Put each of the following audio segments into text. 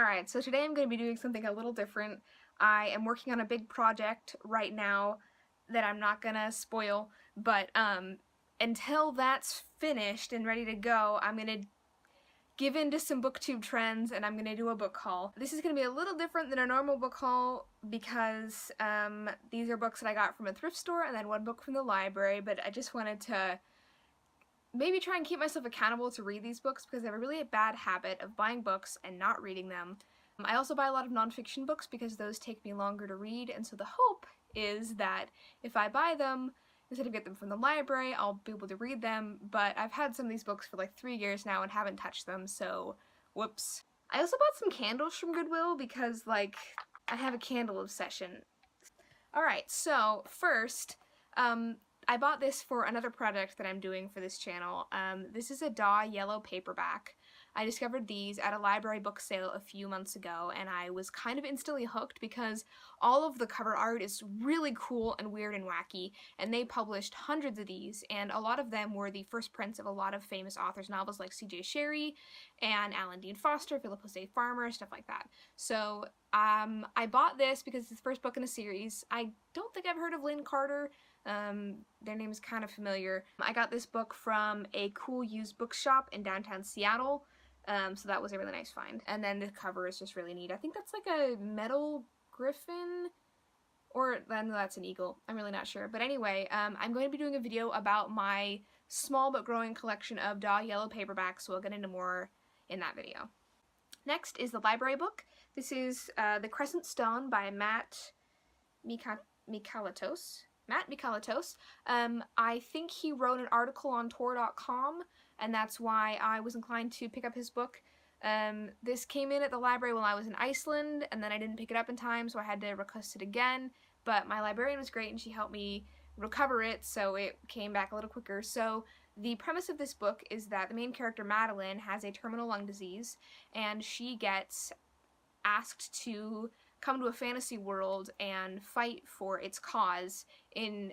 Alright, so today I'm going to be doing something a little different. I am working on a big project right now that I'm not gonna spoil, but until that's finished and ready to go, I'm gonna give in to some booktube trends and I'm gonna do a book haul. This is gonna be a little different than a normal book haul because these are books that I got from a thrift store and then one book from the library, but I just wanted to maybe try and keep myself accountable to read these books because I have a really bad habit of buying books and not reading them. I also buy a lot of nonfiction books because those take me longer to read, and so the hope is that if I buy them, instead of get them from the library, I'll be able to read them, but I've had some of these books for like 3 years now and haven't touched them, so whoops. I also bought some candles from Goodwill because, like, I have a candle obsession. Alright, so first, I bought this for another project that I'm doing for this channel. This is a Daw yellow paperback. I discovered these at a library book sale a few months ago, and I was kind of instantly hooked because all of the cover art is really cool and weird and wacky, and they published hundreds of these, and a lot of them were the first prints of a lot of famous authors' novels like C.J. Sherry and Alan Dean Foster, Philip Jose Farmer, stuff like that. So I bought this because it's the first book in a series. I don't think I've heard of Lynn Carter. Their name is kind of familiar. I got this book from a cool used bookshop in downtown Seattle, so that was a really nice find. And then the cover is just really neat. I think that's like a metal griffin, or then that's an eagle. I'm really not sure. But anyway, I'm going to be doing a video about my small but growing collection of Daw yellow paperbacks, so we'll get into more in that video. Next is the library book. This is The Crescent Stone by Mikalatos. Matt Mikalatos. I think he wrote an article on Tor.com, and that's why I was inclined to pick up his book. This came in at the library while I was in Iceland, and then I didn't pick it up in time, so I had to request it again, but my librarian was great and she helped me recover it, so it came back a little quicker. So the premise of this book is that the main character, Madeline, has a terminal lung disease, and she gets asked to come to a fantasy world and fight for its cause in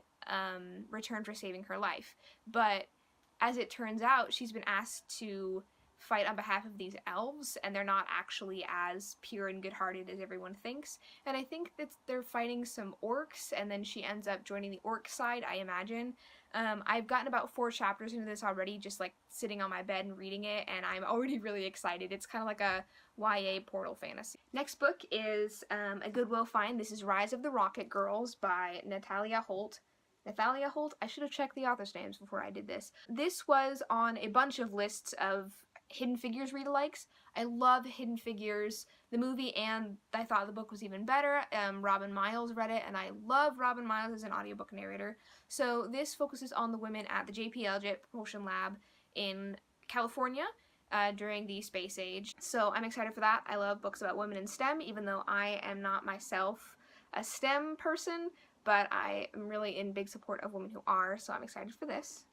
return for saving her life. But as it turns out, she's been asked to fight on behalf of these elves, and they're not actually as pure and good-hearted as everyone thinks. And I think that they're fighting some orcs, and then she ends up joining the orc side, I imagine. I've gotten about 4 chapters into this already, just like sitting on my bed and reading it, and I'm already really excited. It's kind of like a YA portal fantasy. Next book is a Goodwill find. This is Rise of the Rocket Girls by Nathalia Holt. Nathalia Holt? I should have checked the author's names before I did this. This was on a bunch of lists of Hidden Figures read-alikes. I love Hidden Figures, the movie, and I thought the book was even better. Robin Miles read it, and I love Robin Miles as an audiobook narrator. So this focuses on the women at the JPL Jet Propulsion Lab in California during the space age. So I'm excited for that. I love books about women in STEM, even though I am not myself a STEM person, but I am really in big support of women who are, so I'm excited for this.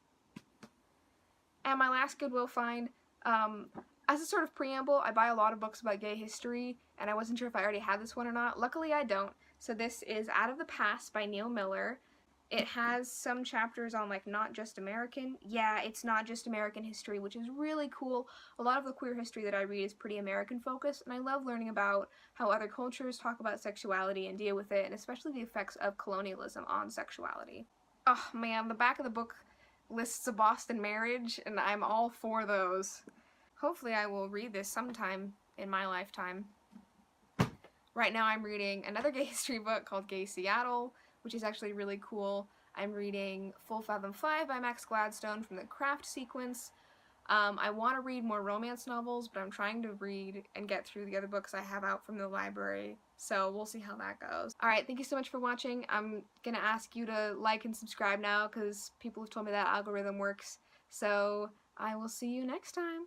And my last Goodwill find, as a sort of preamble, I buy a lot of books about gay history, and I wasn't sure if I already had this one or not. Luckily I don't. So this is Out of the Past by Neil Miller. It has some chapters on, like, not just American. Yeah, it's not just American history, which is really cool. A lot of the queer history that I read is pretty American focused, and I love learning about how other cultures talk about sexuality and deal with it, and especially the effects of colonialism on sexuality. Oh man, the back of the book lists a Boston marriage, and I'm all for those. Hopefully I will read this sometime in my lifetime. Right now I'm reading another gay history book called Gay Seattle, which is actually really cool. I'm reading Full Fathom 5 by Max Gladstone from the Craft sequence. I want to read more romance novels, but I'm trying to read and get through the other books I have out from the library, so we'll see how that goes. Alright, thank you so much for watching. I'm gonna ask you to like and subscribe now, because people have told me that algorithm works, so I will see you next time.